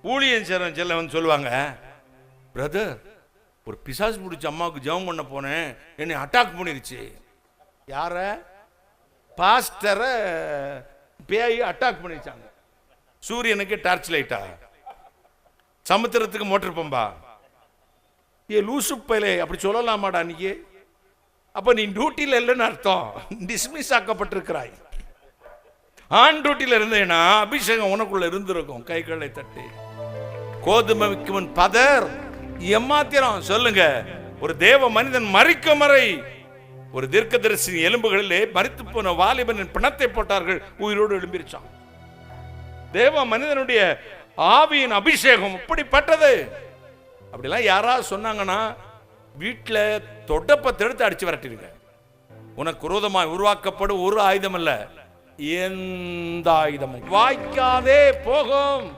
ஊழியன் செல்ல வந்து சொல்லுவாங்க, பிரதர் ஒரு பிசாசு பிடிச்ச அம்மாவுக்கு ஜெபம் பண்ண போனேன், என்னை அட்டாக் பண்ணிருச்சு. யார? பாஸ்டரை பேய் அட்டாக் பண்ணிருச்சாங்க. சூரியனுக்கு டார்ச் லைட்டா, சமுத்திரத்துக்கு மோட்டர் பம்பா? ஏ லூசு பையலே, அப்படி சொல்லலாமாடா நீ? அப்ப நீ டியூட்டியில் இல்லைன்னு அர்த்தம், டிஸ்மிஸ் ஆக்கப்பட்டிருக்கிறாய். ஆண் டியூட்டியில் இருந்தேன்னா அபிஷேகம் உனக்குள்ள இருந்திருக்கும். கைகளை தட்டி கோதுமை விற்குவன் பதர் எம்மாத்திரம் சொல்லுங்க. ஒரு தேவ மனிதன் மரிக்கும் வரை ஒரு தீர்க்கதரிசி எலும்புகளிலே மரித்து போன வாலிபனின் பிணத்தை போட்டார்கள், உயிரோடு எழும்பிருச்சான். தேவ மனிதனுடைய ஆவியின் அபிஷேகம் அப்படிப்பட்டது. அப்படிலாம் யாராவது சொன்னாங்கன்னா வீட்டில் தொடப்பத்தை எடுத்து அடிச்சு விரட்டிருங்க. உனக்கு விரோதமாய் உருவாக்கப்படும் ஒரு ஆயுதம் அல்ல, எந்த ஆயுதமும் வாய்க்காதே போகும்.